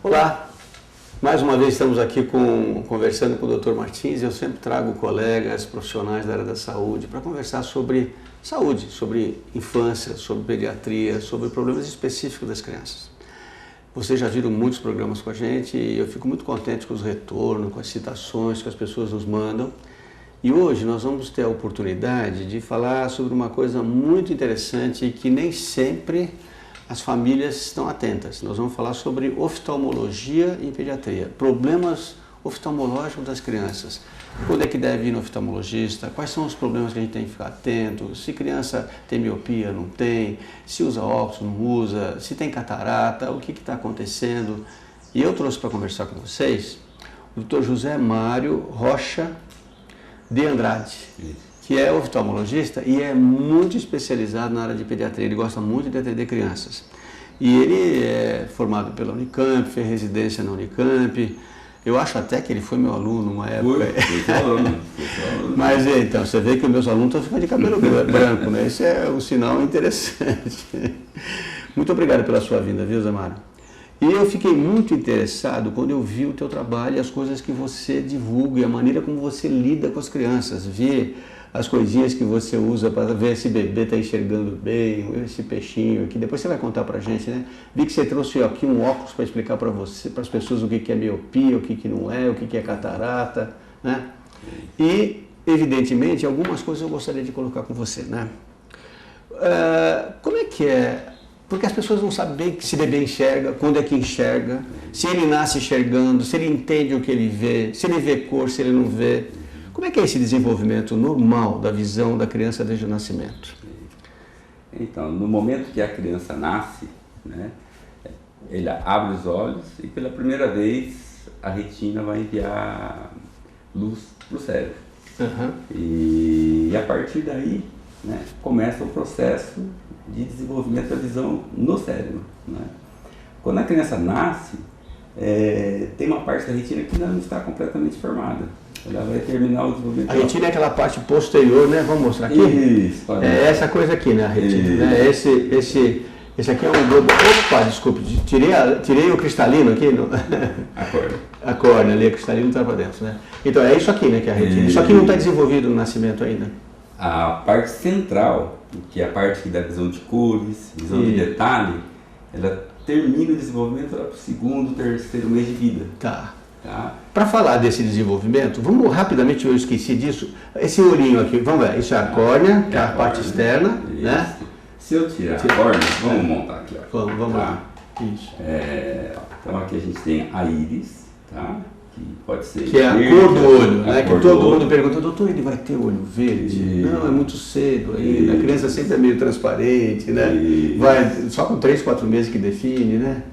Olá, mais uma vez estamos aqui conversando com o Dr. Martins. Eu sempre trago colegas profissionais da área da saúde para conversar sobre saúde, sobre infância, sobre pediatria, sobre problemas específicos das crianças. Vocês já viram muitos programas com a gente e eu fico muito contente com os retornos, com as citações que as pessoas nos mandam. E hoje nós vamos ter a oportunidade de falar sobre uma coisa muito interessante e que nem sempre as famílias estão atentas. Nós vamos falar sobre oftalmologia e pediatria, problemas oftalmológicos das crianças. Quando é que deve ir no oftalmologista? Quais são os problemas que a gente tem que ficar atento? Se criança tem miopia, não tem? Se usa óculos, não usa? Se tem catarata? O que está acontecendo? E eu trouxe para conversar com vocês o Dr. José Mário Rocha de Andrade, que é oftalmologista e é muito especializado na área de pediatria. Ele gosta muito de atender crianças. E ele é formado pela Unicamp, fez residência na Unicamp. Eu acho até que ele foi meu aluno numa época. Foi aluno. Mas então, você vê que os meus alunos estão ficando de cabelo branco, né? Isso é um sinal interessante. Muito obrigado pela sua vinda, viu, Zé Mário? E eu fiquei muito interessado quando eu vi o teu trabalho e as coisas que você divulga e a maneira como você lida com as crianças, ver as coisinhas que você usa para ver se o bebê está enxergando bem, esse peixinho aqui. Depois você vai contar para a gente, né? Vi que você trouxe aqui um óculos para explicar para você, para as pessoas o que é miopia, o que não é, o que é catarata, né? E, evidentemente, algumas coisas eu gostaria de colocar com você, né? Como é que é? Porque as pessoas não sabem bem se o bebê enxerga, quando é que enxerga, se ele nasce enxergando, se ele entende o que ele vê, se ele vê cor, se ele não vê. Como é que é esse desenvolvimento normal da visão da criança desde o nascimento? Então, no momento que a criança nasce, né, ele abre os olhos e pela primeira vez a retina vai enviar luz para o cérebro. Uhum. E a partir daí, né, começa o processo de desenvolvimento da visão no cérebro, né? Quando a criança nasce, tem uma parte da retina que ainda não está completamente formada. Ela vai terminar o desenvolvimento. A retina é aquela parte posterior, né? Vamos mostrar aqui? Isso. É essa coisa aqui, né? A retina, né? Esse aqui é um globo. Opa, desculpe, tirei o cristalino aqui. No... A córnea. A córnea ali, o cristalino está para dentro, né? Então é isso aqui, né? Que é a retina. Isso aqui não está desenvolvido no nascimento ainda. A parte central, que é a parte que dá visão de cores, visão de detalhe, ela termina o desenvolvimento para o segundo, terceiro mês de vida. Tá. Tá? Para falar desse desenvolvimento, vamos rapidamente, eu esqueci disso, esse olhinho aqui, vamos ver, isso é a córnea, que é a parte externa, isso, né? Se eu tirar a córnea, vamos montar aqui, ó. Vamos tá? lá. Isso. Então aqui a gente tem a íris, tá? Que pode ser que é a verde, cor do olho, né? Que todo mundo olho. Pergunta, doutor, ele vai ter olho verde? Não, é muito cedo ainda, a criança sempre é meio transparente, né? Vai só com 3, 4 meses que define, né?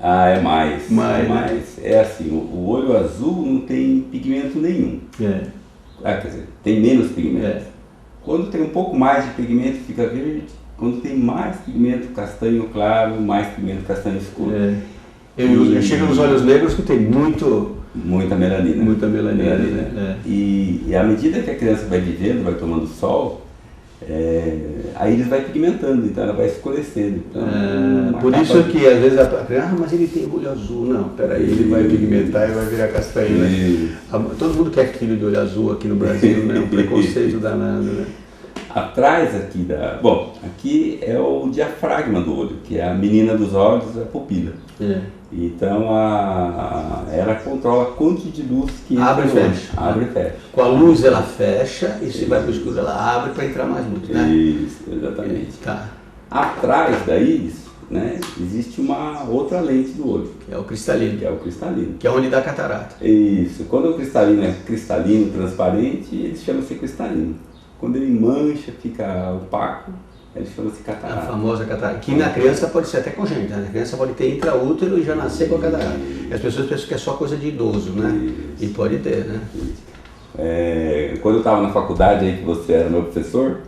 É mais. Né? É assim, o olho azul não tem pigmento nenhum. Quer dizer, tem menos pigmento. Quando tem um pouco mais de pigmento fica verde, quando tem mais pigmento castanho claro, mais pigmento castanho escuro. Eu chego nos olhos negros que tem muita melanina. Muita melanina. Né? E à medida que a criança vai vivendo, vai tomando sol, a íris vai pigmentando, então ela vai escurecendo. Então, por isso que às vezes a criança, mas ele tem olho azul. Não, peraí, ele vai pigmentar e vai virar castanho. Né? Todo mundo quer filho de olho azul aqui no Brasil, né? Um preconceito danado, né? Atrás aqui Bom, aqui é o diafragma do olho, que é a menina dos olhos, a pupila. Então ela controla a quantidade de luz que abre e fecha. Abre e fecha. Com a luz ela fecha e se vai para o escuro ela abre para entrar mais luz, né? Isso, exatamente. Tá. Atrás da íris, né, existe uma outra lente do olho. Que é o cristalino. Que é onde dá catarata. Isso. Quando o cristalino é cristalino, transparente, ele chama-se cristalino. Quando ele mancha, fica opaco, ele chama-se catarata. A famosa catarata. Que na criança pode ser até congênita, né? A criança pode ter intraútero e já nascer com a catarata. E as pessoas pensam que é só coisa de idoso, né? E pode ter, né? Quando eu estava na faculdade, aí que você era meu professor,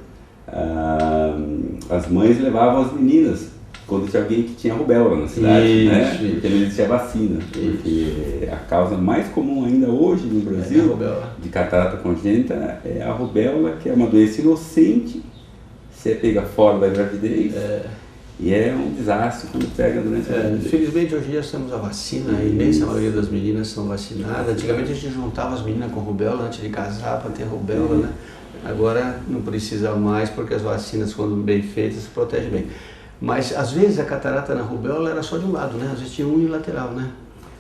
as mães levavam as meninas quando tinha alguém que tinha rubéola na cidade, né? Porque não existia vacina. Porque a causa mais comum ainda hoje no Brasil de catarata congênita é a rubéola, que é uma doença inocente, você pega fora da gravidez E é um desastre quando pega durante a gravidez. Infelizmente hoje em dia temos a vacina, a imensa maioria das meninas são vacinadas. Antigamente a gente juntava as meninas com rubéola antes de casar para ter rubéola, né? Agora não precisa mais porque as vacinas, quando bem feitas, protegem bem. Mas às vezes a catarata na rubéola era só de um lado, né? Às vezes tinha unilateral, né?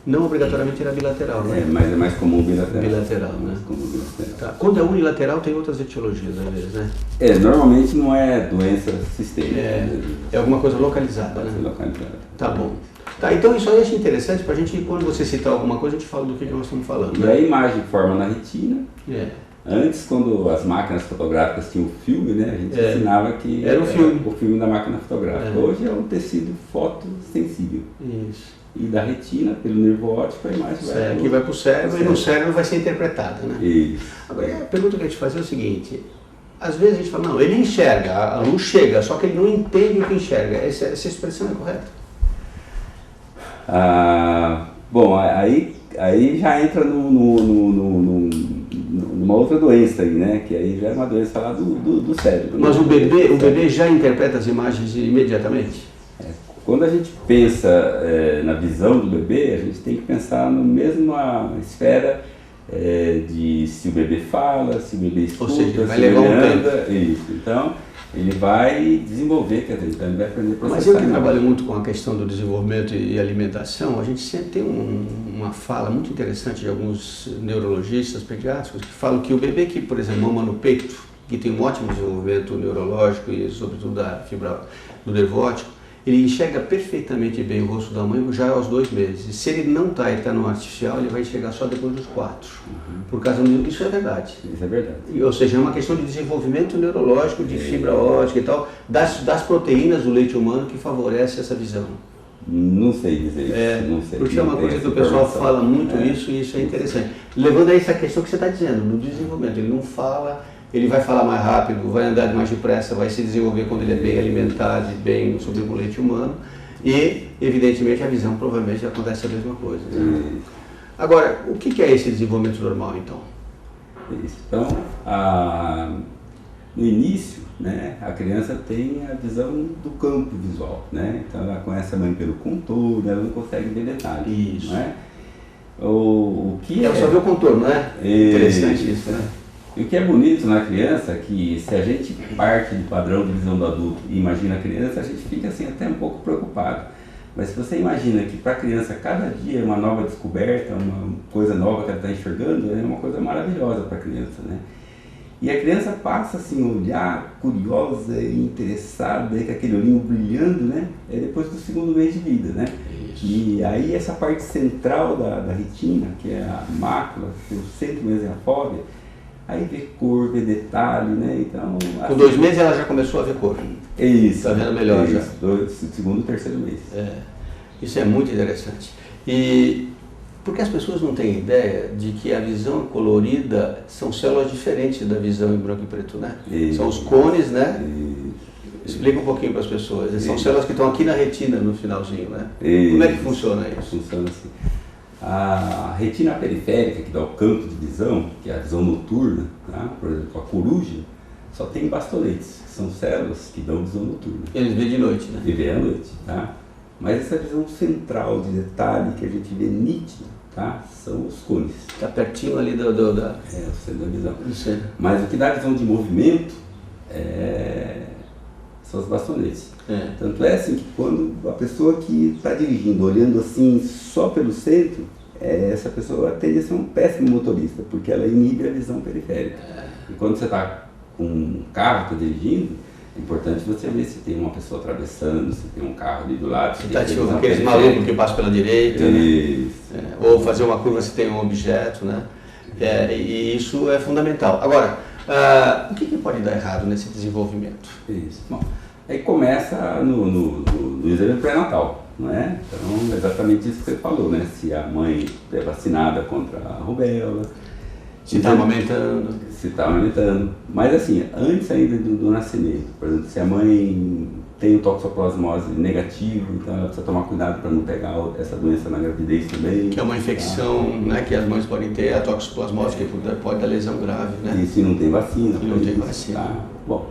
Não obrigatoriamente era bilateral, né? Mas é mais comum bilateral. Bilateral, né? Tá. Quando é unilateral tem outras etiologias, às vezes, né? Normalmente não é doença sistêmica. É alguma coisa localizada, né? Localizada. Tá bom. Tá, então isso aí eu acho interessante pra gente, quando você citar alguma coisa, a gente fala do que nós estamos falando. E Né? a imagem forma na retina. Antes, quando as máquinas fotográficas tinham o filme, né, a gente ensinava que era o filme da máquina fotográfica. Hoje é um tecido fotossensível. Isso. E da retina, pelo nervo óptico, a imagem vai aqui vai para o cérebro e no cérebro vai ser interpretada, né? Isso. Agora, a pergunta que eu ia te fazer é o seguinte: às vezes a gente fala, não, ele enxerga, a luz chega, só que ele não entende o que enxerga. Essa expressão é correta? Bom, aí já entra numa outra doença aí, né? Que aí já é uma doença lá do cérebro. Mas o bebê já interpreta as imagens imediatamente? Quando a gente pensa na visão do bebê, a gente tem que pensar na mesma esfera de se o bebê fala, se o bebê escuta, ou seja, vai se levar ele um anda. tempo. Isso. Então, ele vai desenvolver, quer dizer, então ele vai aprender a processar. Mas eu que trabalho muito com a questão do desenvolvimento e alimentação, a gente sempre tem uma fala muito interessante de alguns neurologistas pediátricos que falam que o bebê que, por exemplo, mama no peito, que tem um ótimo desenvolvimento neurológico e sobretudo da fibra do nervo óptico, ele enxerga perfeitamente bem o rosto da mãe já aos 2 meses. E se ele não está e está no artificial, ele vai enxergar só depois dos 4. Por causa do... Isso é verdade. Isso é verdade. Ou seja, é uma questão de desenvolvimento neurológico, de fibra óptica e tal, das proteínas do leite humano que favorece essa visão. Não sei dizer isso. Não sei. Porque é uma coisa que o pessoal fala muito isso e isso é interessante. Levando a essa questão que você está dizendo, no desenvolvimento, ele não fala... Ele vai falar mais rápido, vai andar mais depressa, vai se desenvolver quando ele é bem alimentado e bem sobre o leite humano. E, evidentemente, a visão provavelmente acontece a mesma coisa. Né? Agora, o que é esse desenvolvimento normal, então? Isso. Então, no início, né, a criança tem a visão do campo visual. Né? Então, ela conhece a mãe pelo contorno, ela não consegue ver detalhes. Isso. Né? O que ela só vê o contorno, né? Interessante isso, né? E o que é bonito na criança é que se a gente parte do padrão de visão do adulto e imagina a criança, a gente fica assim até um pouco preocupado. Mas se você imagina que para a criança cada dia é uma nova descoberta, uma coisa nova que ela está enxergando, é uma coisa maravilhosa para a criança, né? E a criança passa assim a olhar curiosa e interessada, com aquele olhinho brilhando, né? É depois do 2º mês de vida, né? Isso. E aí essa parte central da retina, que é a mácula, que é o centro mesmo é a fóvea, aí vê cor, vê detalhe, né? Então, com assim, 2 meses ela já começou a ver cor. Isso. Está vendo melhor já. 2º, 3º mês. Isso é muito interessante. E porque as pessoas não têm ideia de que a visão colorida são células diferentes da visão em branco e preto, né? Isso. São os cones, né? Explica um pouquinho para as pessoas. São células que estão aqui na retina no finalzinho, né? Como é que funciona isso? Funciona assim. A retina periférica, que dá o campo de visão, que é a visão noturna, tá? Por exemplo, a coruja, só tem bastonetes, que são células que dão visão noturna. Eles veem de noite, né? E vê à noite, tá? Mas essa visão central de detalhe que a gente vê nítida, tá? São os cones. Está pertinho ali o centro da visão. Isso. Mas o que dá visão de movimento são os bastonetes. Tanto é assim que quando a pessoa que está dirigindo, olhando assim só pelo centro, essa pessoa tende a ser um péssimo motorista, porque ela inibe a visão periférica. E quando você está com um carro, está dirigindo, é importante você ver se tem uma pessoa atravessando, se tem um carro ali do lado. Se está tipo aqueles malucos que passam pela direita, né? Ou fazer uma curva se tem um objeto, né? E isso é fundamental. Agora, o que pode dar errado nesse desenvolvimento? Isso. Bom, aí começa no exame pré-natal, não é? Então, exatamente isso que você falou, né? Se a mãe é vacinada contra a rubéola, se está amamentando. Se está amamentando. Mas assim, antes ainda do nascimento, por exemplo, se a mãe tem o toxoplasmose negativo, então ela precisa tomar cuidado para não pegar essa doença na gravidez também. Que é uma infecção, né, que as mães podem ter, a toxoplasmose, que pode dar lesão grave, né? E se não tem vacina. E não tem vacina. Tá? Bom,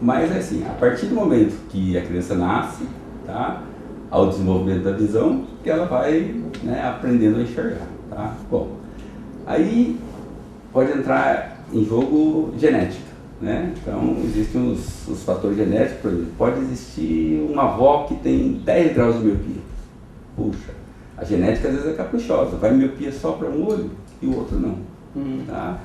Mas é assim, a partir do momento que a criança nasce, tá? Ao desenvolvimento da visão, que ela vai, né, aprendendo a enxergar, tá? Bom, aí pode entrar em jogo genética, né? Então existem os fatores genéticos, por exemplo, pode existir uma avó que tem 10 graus de miopia. Puxa, a genética às vezes é caprichosa, vai miopia só para um olho e o outro não, tá?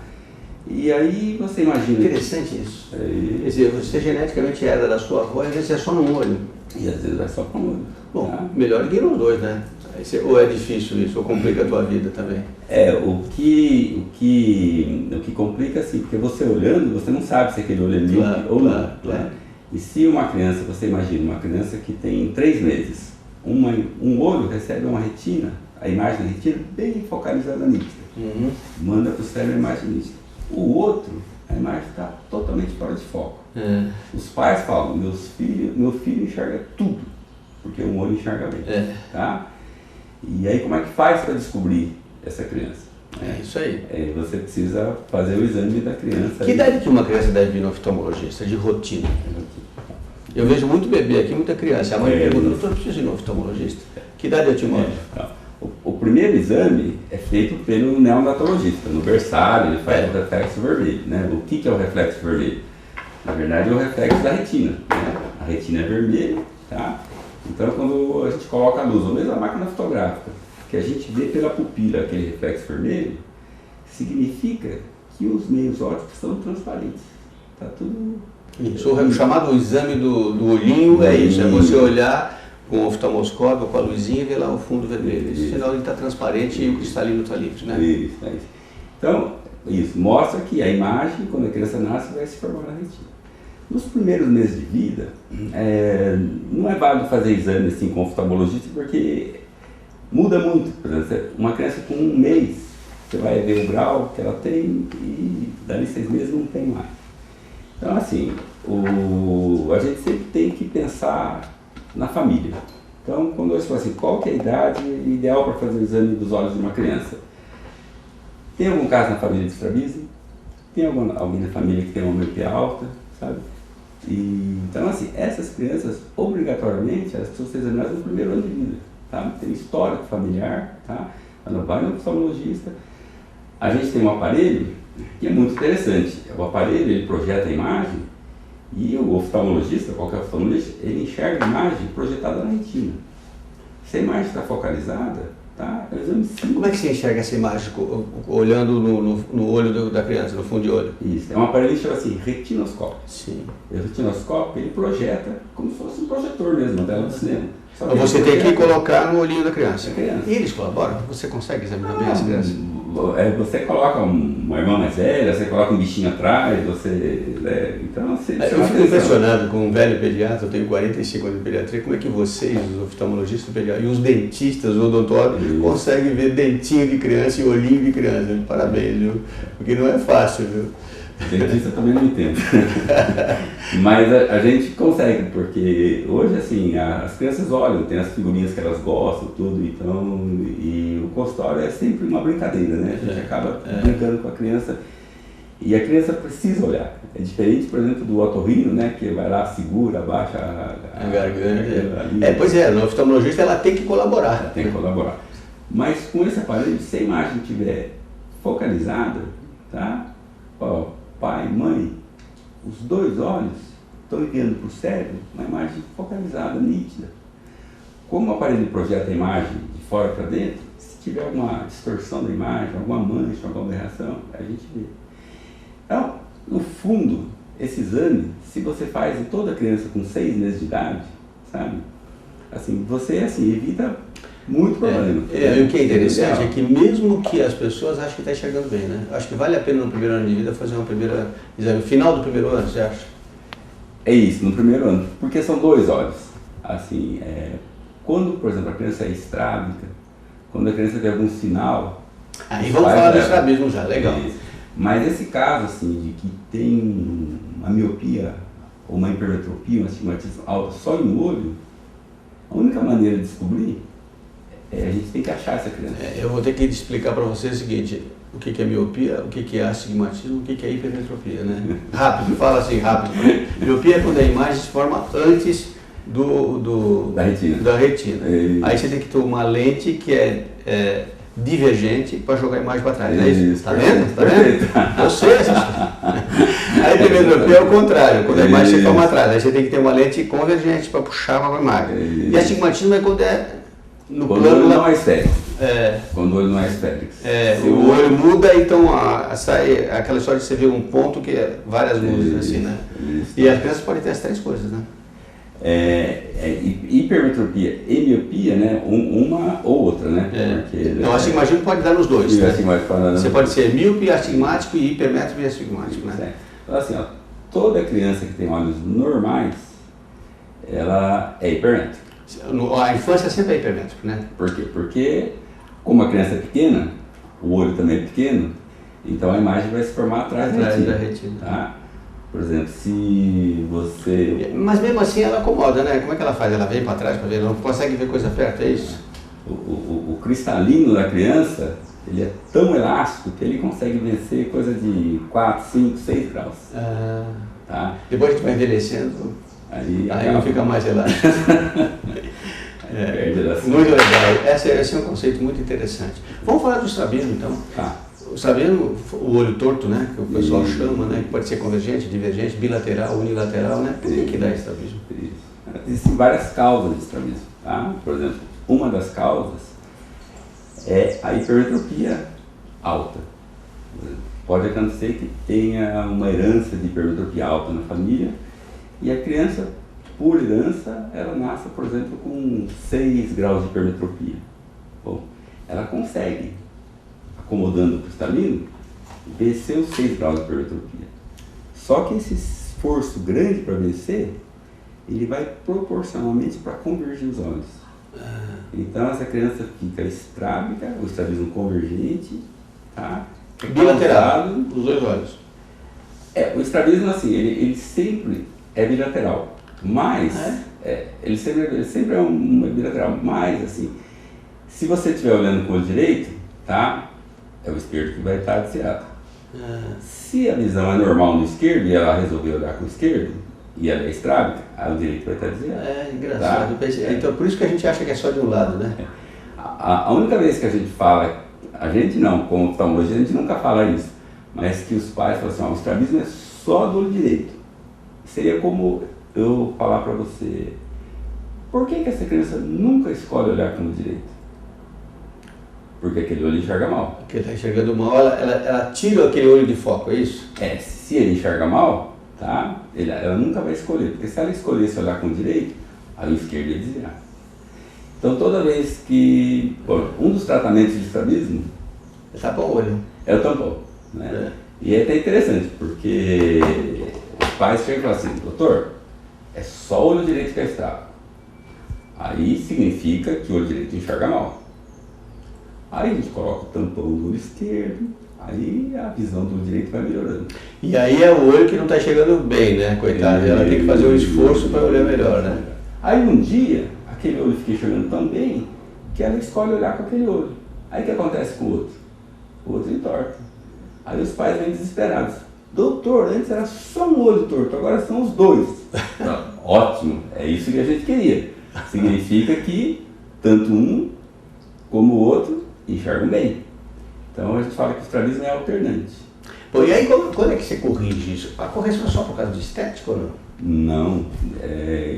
E aí você imagina... Interessante isso. Quer dizer, você geneticamente herda da sua avó e às vezes é só num olho. E às vezes vai só para um olho. Bom, tá? melhor que nos dois, né? Ou é difícil isso, ou complica a tua vida também? O que complica assim, porque você olhando, você não sabe se aquele olho é míope ou não. Claro. Né? E se uma criança, você imagina, uma criança que tem 3 meses, um olho recebe uma retina, a imagem da retina bem focalizada nítida. Manda para o cérebro a imagem nítida. O outro, a imagem está totalmente fora de foco. Os pais falam, meu filho enxerga tudo, porque um olho enxerga bem. Tá? E aí como é que faz para descobrir essa criança? É isso aí. Você precisa fazer o exame da criança. Que idade que uma criança deve ir no oftalmologista, de rotina? Eu vejo muito bebê aqui, muita criança. A mãe pergunta, doutor, eu preciso ir no oftalmologista. Que idade é o timóteo? O primeiro exame é feito pelo neonatologista. No berçário, ele faz o reflexo vermelho. Né? O que é o reflexo vermelho? Na verdade, é o reflexo da retina. Né? A retina é vermelha, tá? Então, quando a gente coloca a luz, ou mesmo a máquina fotográfica, que a gente vê pela pupila aquele reflexo vermelho, significa que os meios ópticos são transparentes. Tá tudo... Isso, o chamado exame do olhinho é isso, é você olhar com o oftalmoscópio, com a luzinha e ver lá o fundo vermelho. Esse sinal está transparente e o cristalino está livre, né? Isso. Então, isso mostra que a imagem, quando a criança nasce, vai se formar na retina. Nos primeiros meses de vida, não é válido fazer exame assim com oftalmologista, porque muda muito. Por exemplo, uma criança com 1 mês, você vai ver o grau que ela tem e dali 6 meses não tem mais. Então, assim, a gente sempre tem que pensar na família. Então, quando eu falo assim, qual que é a idade ideal para fazer o exame dos olhos de uma criança? Tem algum caso na família de estrabismo? Tem alguém na família que tem uma miopia alta, sabe? Então, assim, essas crianças, obrigatoriamente, elas precisam ser examinadas no primeiro ano de vida, tá? Tem histórico familiar, tá? Ela vai no oftalmologista. A gente tem um aparelho que é muito interessante. O aparelho, ele projeta a imagem e o oftalmologista, qualquer oftalmologista, ele enxerga a imagem projetada na retina. Se a imagem está focalizada, tá? É um exame simples. Como é que você enxerga essa imagem olhando no olho da criança, no fundo de olho? Isso, é um aparelho que chama assim, retinoscópio. Sim. E o retinoscópio, ele projeta como se fosse um projetor mesmo, uma tela do cinema. Então você tem que colocar no olhinho da criança. criança. E eles colaboram? Você consegue examinar bem essa criança? Você coloca uma irmã mais velha, você coloca um bichinho atrás, então você... Eu fico impressionado com um velho pediatra, eu tenho 45 anos de pediatria, como é que vocês, os oftalmologistas pediatras, e os dentistas, os odontólogos, conseguem ver dentinho de criança e olhinho de criança? Parabéns, viu? Porque não é fácil, viu? Dentista também não entendo. Mas a gente consegue, porque hoje, assim, as crianças olham, tem as figurinhas que elas gostam, tudo, então, e o consultório é sempre uma brincadeira, né? A gente acaba brincando com a criança e a criança precisa olhar. É diferente, por exemplo, do otorrino, né? Que vai lá, segura, abaixa a garganta. Pois é, no oftalmologista ela tem que colaborar. Ela tem que colaborar. Mas com esse aparelho, se a imagem estiver focalizada, tá? Pai, mãe, os 2 olhos estão enviando para o cérebro uma imagem focalizada, nítida. Como o aparelho projeta a imagem de fora para dentro, se tiver alguma distorção da imagem, alguma mancha, alguma aberração, a gente vê. Então, no fundo, esse exame, se você faz em toda criança com 6 meses de idade, sabe? Assim, você evita muito problema. E o que é interessante é que mesmo que as pessoas achem que está enxergando bem, né? Acho que vale a pena no primeiro ano de vida fazer uma primeira exame. Final do primeiro ano, você acha? É isso, no primeiro ano. Porque são 2 olhos. Assim, quando, por exemplo, a criança é estrábica, quando a criança tem algum sinal... Aí vamos falar do estrabismo já, legal. Mas esse caso, assim, de que tem uma miopia ou uma hipermetropia, um astigmatismo alto só em um olho, a única maneira de descobrir a gente tem que achar essa criança. Eu vou ter que explicar para você o seguinte, o que é miopia, o que é astigmatismo, o que é hipermetropia, né? Rápido, fala assim rápido. Miopia é quando a imagem se forma antes da retina. Aí você tem que ter uma lente que é divergente para jogar a imagem para trás. É isso? Tá vendo? Tá vendo? Você A hipermetropia é o contrário, quando a imagem se forma atrás. Aí você tem que ter uma lente convergente para puxar para a imagem. E astigmatismo é quando é no quando plano. O olho não é esférico. Quando o olho não é esférico. O olho muda, então sai aquela história de você ver um ponto que é várias luzes, assim, né? E as crianças podem ter as três coisas, né? Hipermetropia e miopia, né? Uma ou outra, né? Porque, não, astigmatismo pode dar nos dois. Você pode ser míope, astigmático e hipermétrope e astigmático, né? Então, assim, ó, toda criança que tem olhos normais, ela é hipermétrica. A infância sempre é hipermétrica, né? Por quê? Porque, como a criança é pequena, o olho também é pequeno, então a imagem vai se formar atrás da retina. Tá? Por exemplo, se você... Mas mesmo assim ela acomoda, né? Como é que ela faz? Ela vem para trás para ver? Ela não consegue ver coisa perto, é isso? O cristalino da criança, ele é tão elástico que ele consegue vencer coisa de 4, 5, 6 graus. Tá? Depois a gente vai envelhecendo, aí não fica mais elástico. Muito legal. Esse é um conceito muito interessante. Vamos falar do estrabismo, então. Tá. O estrabismo, o olho torto, né, que o pessoal chama, né, que pode ser convergente, divergente, bilateral, unilateral, né? Por que dá estrabismo? Existem várias causas de estrabismo, tá? Por exemplo, uma das causas é a hipermetropia alta. Pode acontecer que tenha uma herança de hipermetropia alta na família e a criança, por herança, ela nasce, por exemplo, com 6 graus de hipermetropia. Bom, ela consegue, acomodando o cristalino, vencer os 6 graus de hipermetropia. Só que esse esforço grande para vencer, ele vai proporcionalmente para convergir os olhos. Então essa criança fica estrábica, o estrabismo convergente, tá? Bilateral, os dois olhos. O estrabismo, assim, ele sempre é bilateral, mas ele sempre é um bilateral, mas assim, se você estiver olhando com o direito, tá? É o esquerdo que vai estar desviado. Se a visão é normal no esquerdo e ela resolveu olhar com o esquerdo e ela é estrábica, aí o direito vai estar desviado. Engraçado. Tá? Então por isso que a gente acha que é só de um lado, né? A única vez que a gente fala, a gente não, como oftalmologista, a gente nunca fala isso, mas que os pais falam assim, o estrabismo é só do olho direito. Seria como eu falar para você, por que essa criança nunca escolhe olhar com o direito? Porque aquele olho enxerga mal. Porque está enxergando mal, ela tira aquele olho de foco, é isso? Se ele enxerga mal, tá? Ela nunca vai escolher, porque se ela escolhesse olhar com o direito, aí o esquerdo ia desviar. Então toda vez que... Bom, um dos tratamentos de estrabismo... Tapa o olho. É o tampão, né? E é até interessante, porque os pais chegam e falam assim, doutor, é só o olho direito que é estrábico. Aí significa que o olho direito enxerga mal. Aí a gente coloca o tampão do olho esquerdo, aí a visão do direito vai melhorando. E aí é o olho que não está chegando bem, né, coitada? Ela tem que fazer um esforço para olhar melhor, né? Aí um dia, aquele olho fica enxergando tão bem, que ela escolhe olhar com aquele olho. Aí o que acontece com o outro? O outro entorta. Aí os pais vêm desesperados. Doutor, antes era só um olho torto, agora são os dois. Ótimo, é isso que a gente queria. Significa que tanto um como o outro enxergam bem. Então a gente fala que o estrabismo é alternante. Bom, e aí quando é que você corrige isso? A correção é só por causa de estética ou não? Não.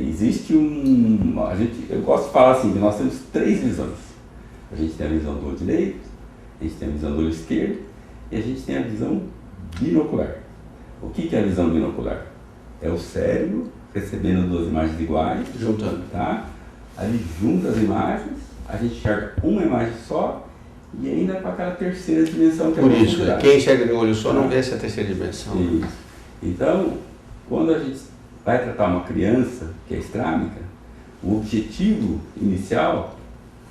Existe eu gosto de falar assim, que nós temos 3 visões. A gente tem a visão do olho direito, a gente tem a visão do olho esquerdo e a gente tem a visão binocular. O que é a visão binocular? É o cérebro recebendo 2 imagens iguais, juntando, tá? Aí junta as imagens, a gente enxerga uma imagem só e ainda com aquela terceira dimensão que por é isso, quem enxerga de um olho só não vê essa terceira dimensão. Isso. Então, quando a gente vai tratar uma criança que é estrábica, o objetivo inicial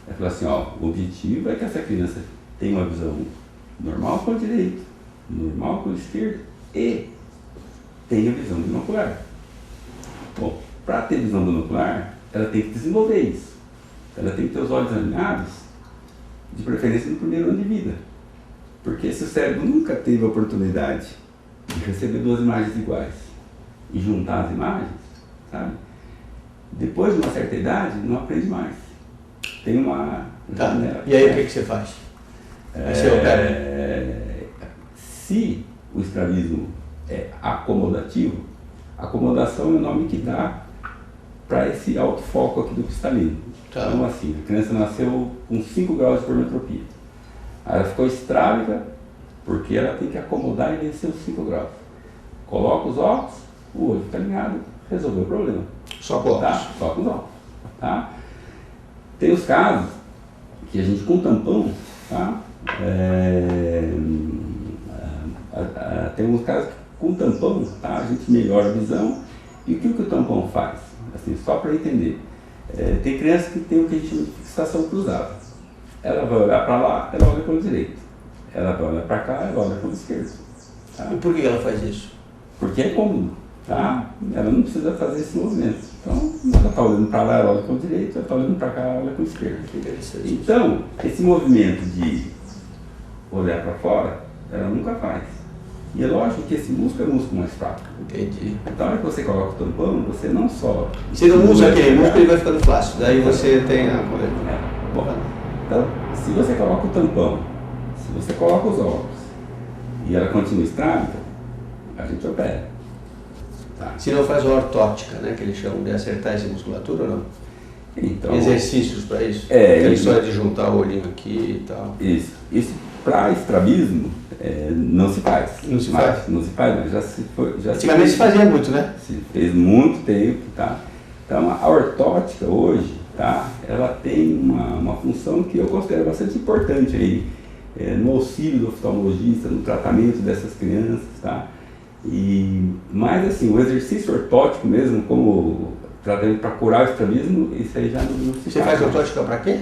é falar assim, o objetivo é que essa criança tenha uma visão normal com o direito, normal com o esquerdo e tenha visão binocular. Bom, para ter visão binocular, ela tem que desenvolver isso. Ela tem que ter os olhos alinhados, de preferência no primeiro ano de vida. Porque se o cérebro nunca teve a oportunidade de receber duas imagens iguais e juntar as imagens, sabe? Depois de uma certa idade, não aprende mais. Tem uma... Tá. E aí o que você faz? Você opera? Se o estrabismo é acomodativo, acomodação é o nome que dá para esse autofoco aqui do cristalino. Tá. Então assim, a criança nasceu com 5 graus de hipermetropia. Aí ela ficou estrábica porque ela tem que acomodar e vencer os 5 graus. Coloca os óculos, o olho fica alinhado, resolveu o problema. Só com óculos? Tá? Só com os óculos. Tá? Tem os casos que a gente com tampão, tá? Tem uns casos que com tampão, tá? A gente melhora a visão. E o que o tampão faz? Assim, só para entender. Tem criança que tem o que a gente chama de fixação cruzada. Ela vai olhar para lá, ela olha para o direito. Ela vai olhar para cá, ela olha para o esquerdo. Tá? E por que ela faz isso? Porque é cômodo. Tá? Ela não precisa fazer esse movimento. Então, ela está olhando para lá, ela olha para o direito, ela está olhando para cá, ela olha para o esquerdo. Então, esse movimento de olhar para fora, ela nunca faz. E é lógico que esse músculo é o músculo mais fraco. Entendi. Então, na hora que você coloca o tampão, você não só... Você não usa aquele músculo, ele vai ficando flácido. Daí você tem a... Bom, então, se você coloca o tampão, se você coloca os óculos e ela continua estrábica, a gente opera. Tá? Se não faz a ortótica, né, que eles chamam de acertar essa musculatura ou não? Então, exercícios para isso? Aquela história de juntar o olhinho aqui e tal. Isso para estrabismo não se faz. Não se faz? Não se faz, mas já se foi. Antigamente se fazia muito, né? Se fez muito tempo, tá? Então a ortótica hoje, tá? Ela tem uma função que eu considero bastante importante aí, no auxílio do oftalmologista, no tratamento dessas crianças, tá? Mas assim, o exercício ortótico mesmo, como tratamento para curar o estrabismo, isso aí já não se faz. Você faz ortótica para quê?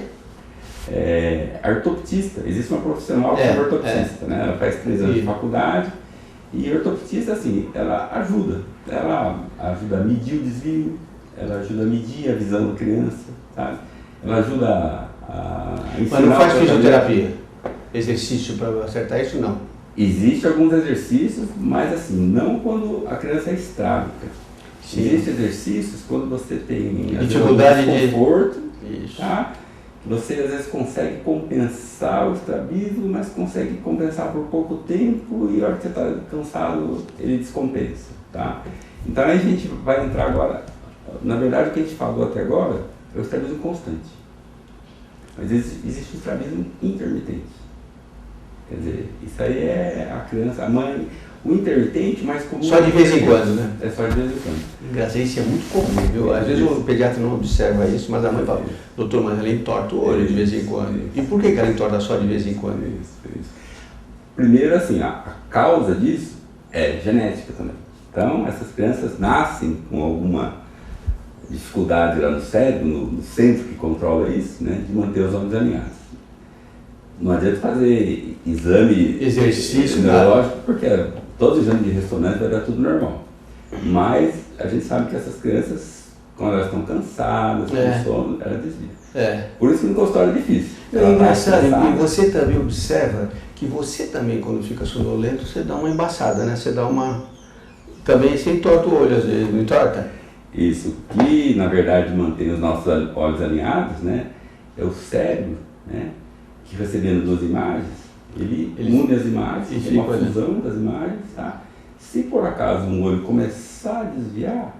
Ortoptista, existe uma profissional que é ortoptista, né? Ela faz 3 anos de faculdade e ortoptista, assim, ela ajuda a medir o desvio, ela ajuda a medir a visão da criança, sabe? Ela ajuda a ensinar. Mas não faz fisioterapia? Exercício para acertar isso, não? Existem alguns exercícios, mas assim, não quando a criança é estrábica. Existem exercícios quando você tem dificuldade de conforto, tá? Você às vezes consegue compensar o estrabismo, mas consegue compensar por pouco tempo e a hora que você está cansado, ele descompensa, tá? Então aí a gente vai entrar agora, na verdade o que a gente falou até agora é o estrabismo constante, mas existe o estrabismo intermitente. Quer dizer, isso aí é a criança, a mãe, o intermitente mais comum. Só de vez em quando, né? É só de vez em quando. Engraçado, isso é muito comum, viu? Às vezes o pediatra não observa isso, mas a mãe fala, doutor, mas ela entorta o olho de vez em quando. E por que ela entorta só de vez em quando? Isso. Primeiro, assim, a causa disso é genética também. Então, essas crianças nascem com alguma dificuldade lá no cérebro, no centro que controla isso, né, de manter os olhos alinhados. Não adianta fazer exame, exercício neurológico, porque todos os exames de ressonância vai dar tudo normal. Mas a gente sabe que essas crianças, quando elas estão cansadas, com sono, elas desviam. Por isso que no consultório é difícil. É engraçado, e você também observa que você também, quando fica sonolento, você dá uma embaçada, né? Você dá uma... Também você entorta o olho às vezes, não entorta? Isso, que na verdade mantém os nossos olhos alinhados, né? É o cérebro, né? Que recebendo 2 imagens, ele une as imagens, tem uma fusão das imagens, tá? Se por acaso um olho começar a desviar,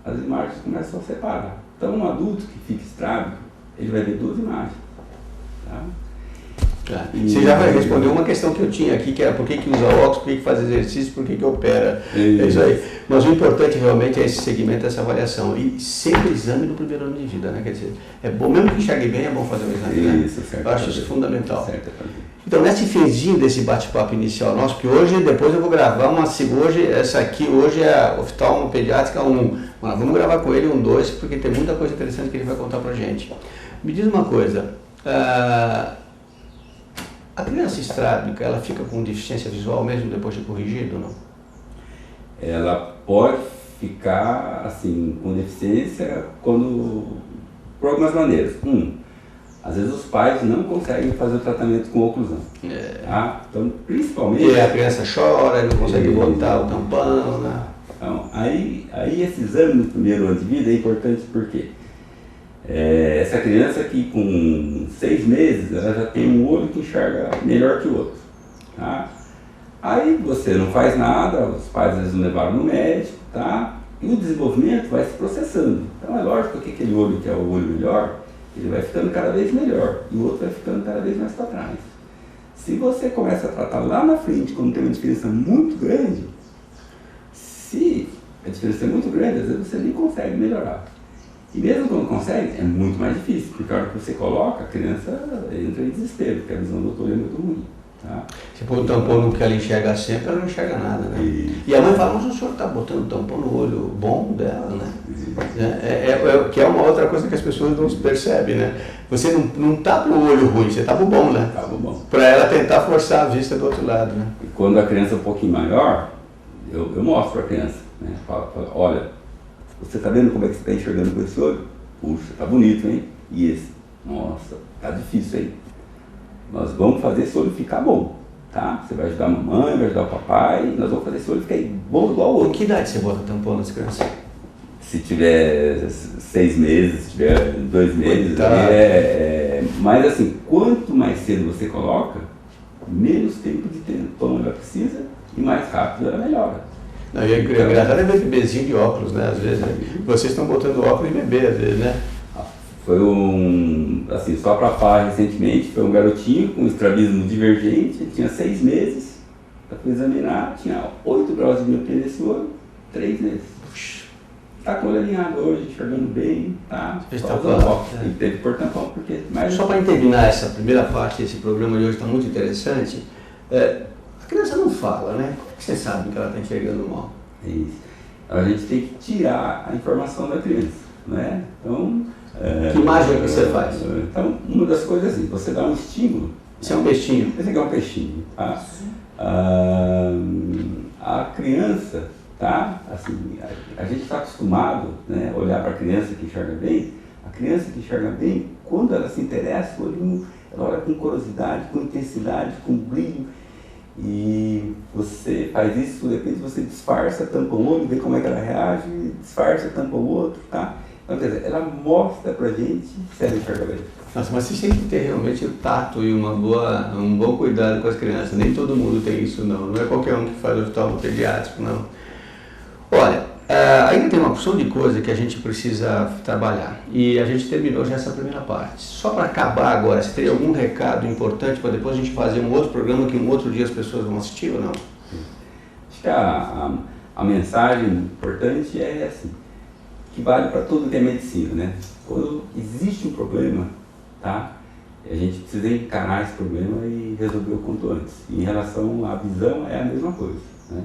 as imagens começam a separar. Então um adulto que fica estrábico, ele vai ver 2 imagens, tá? Você já vai responder uma questão que eu tinha aqui, que era por que usa óculos, por que faz exercício, por que opera. É isso aí. Mas o importante realmente é esse segmento, essa avaliação. E sempre exame no primeiro ano de vida, né? Quer dizer, é bom, mesmo que enxergue bem, é bom fazer um exame, né? Isso, certo. Eu acho isso fundamental. Certo. Então, nesse finzinho desse bate-papo inicial nosso, que hoje, depois eu vou gravar essa aqui hoje é a oftalmo pediátrica 1. Mas vamos gravar com ele um 2, porque tem muita coisa interessante que ele vai contar pra gente. Me diz uma coisa, a criança estrábica, ela fica com deficiência visual mesmo depois de corrigido ou não? Ela pode ficar assim com deficiência por algumas maneiras. Às vezes os pais não conseguem fazer o tratamento com oclusão. Tá? Então, principalmente... Porque a criança chora, não consegue botar o tampão, né? Então, aí esse exame no primeiro ano de vida é importante porque essa criança que com 6 meses, ela já tem um olho que enxerga melhor que o outro. Tá? Aí você não faz nada, os pais às vezes não levaram no médico, tá? E o desenvolvimento vai se processando. Então é lógico que aquele olho que é o olho melhor, ele vai ficando cada vez melhor e o outro vai ficando cada vez mais para trás. Se você começa a tratar lá na frente, quando tem uma diferença muito grande, se a diferença é muito grande, às vezes você nem consegue melhorar. E mesmo quando consegue, é muito mais difícil, porque a hora que você coloca, a criança entra em desespero, porque a visão do doutor é muito ruim. Tá? Se pôr o tampão no que ela enxerga sempre, ela não enxerga nada, né? E a mãe fala, mas o senhor está botando o tampão no olho bom dela, né? Que é uma outra coisa que as pessoas não percebem, né? Você não tá pro olho ruim, você tá pro bom, né? Tá bom. Para ela tentar forçar a vista do outro lado, né? E quando a criança é um pouquinho maior, eu mostro para a criança, né? Falo, olha, você tá vendo como é que você está enxergando com esse olho? Puxa, tá bonito, hein? E esse? Nossa, tá difícil, hein? Nós vamos fazer esse olho ficar bom, tá? Você vai ajudar a mamãe, vai ajudar o papai, nós vamos fazer esse olho ficar bom igual o outro. Com que idade você bota tampão nas crianças? Se tiver 6 meses, se tiver 2 meses, mas assim, quanto mais cedo você coloca, menos tempo de tampão ela precisa e mais rápido ela melhora. Não, e é engraçado é ver bebezinho de óculos, né? Às vezes, vocês estão botando óculos em bebê, às vezes, né? Foi assim, só para falar recentemente, foi um garotinho com estrabismo divergente, ele tinha 6 meses, para examinar, tinha 8 graus de miopia nesse olho, 3 meses. Está com o olho alinhado hoje, enxergando bem, tá? E teve que pôr tampão, porque... Só para terminar essa primeira parte desse programa de hoje, está muito interessante, a criança não fala, né? Como que você sabe que ela está enxergando mal? É isso. A gente tem que tirar a informação da criança, né? Então... que imagem que você faz? Então, uma das coisas é assim, você dá um estímulo. Isso é um peixinho. Esse aqui é um peixinho, tá? A criança, tá? Assim, a gente está acostumado, né, a olhar para a criança que enxerga bem. A criança que enxerga bem, quando ela se interessa, o olhinho, ela olha com curiosidade, com intensidade, com brilho. E você faz isso, de repente você disfarça, tampa o olho, vê como é que ela reage, disfarça, tampa o outro, tá? Então, quer dizer, ela mostra pra gente se ela enxerga bem. Nossa, mas vocês têm que ter realmente o tato e um bom cuidado com as crianças. Nem todo mundo tem isso, não. Não é qualquer um que faz oftalmo pediátrico, não. Olha, ainda tem uma opção de coisa que a gente precisa trabalhar. E a gente terminou já essa primeira parte. Só para acabar agora, você teria algum recado importante para depois a gente fazer um outro programa que um outro dia as pessoas vão assistir ou não? Acho que a mensagem importante é assim, que vale para tudo que é medicina, né? Quando existe um problema, tá? A gente precisa encarar esse problema e resolver o quanto antes. E em relação à visão, é a mesma coisa, né?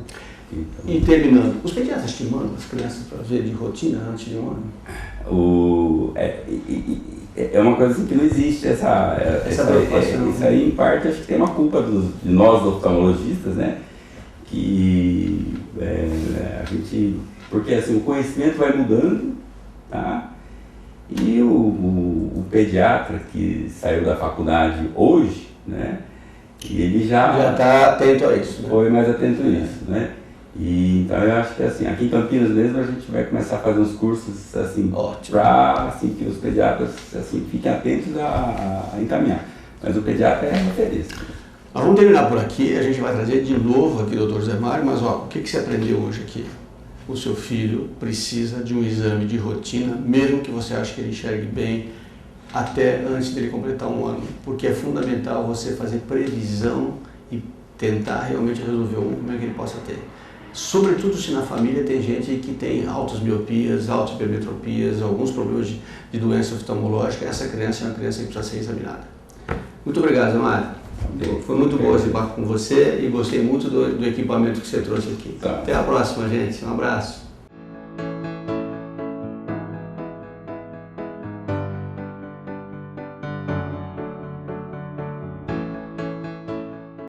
Então, e terminando, os pediatras te mandam as crianças para ver de rotina antes de um ano? É uma coisa assim que não existe essa preocupação. Isso aí, em parte, acho que tem uma culpa de nós oftalmologistas, né? Que a gente... Porque assim, o conhecimento vai mudando, tá? E o pediatra que saiu da faculdade hoje, né? E ele já está atento a isso, né? Foi mais atento a isso, né? E então eu acho que assim, aqui em Campinas mesmo a gente vai começar a fazer uns cursos assim, para assim, que os pediatras assim, fiquem atentos a encaminhar. Mas o pediatra é a referência. Nós vamos terminar por aqui, a gente vai trazer de novo aqui o Dr. Zé Mário, mas ó, o que você aprendeu hoje aqui? O seu filho precisa de um exame de rotina, mesmo que você ache que ele enxergue bem, até antes dele completar um ano, porque é fundamental você fazer previsão e tentar realmente resolver um problema que ele possa ter. Sobretudo se na família tem gente que tem altas miopias, altas hipermetropias, alguns problemas de doença oftalmológica, essa criança é uma criança que precisa ser examinada. Muito obrigado, Zé Mário. Foi muito bom esse papo com você e gostei muito do equipamento que você trouxe aqui. Tá. Até a próxima, gente. Um abraço.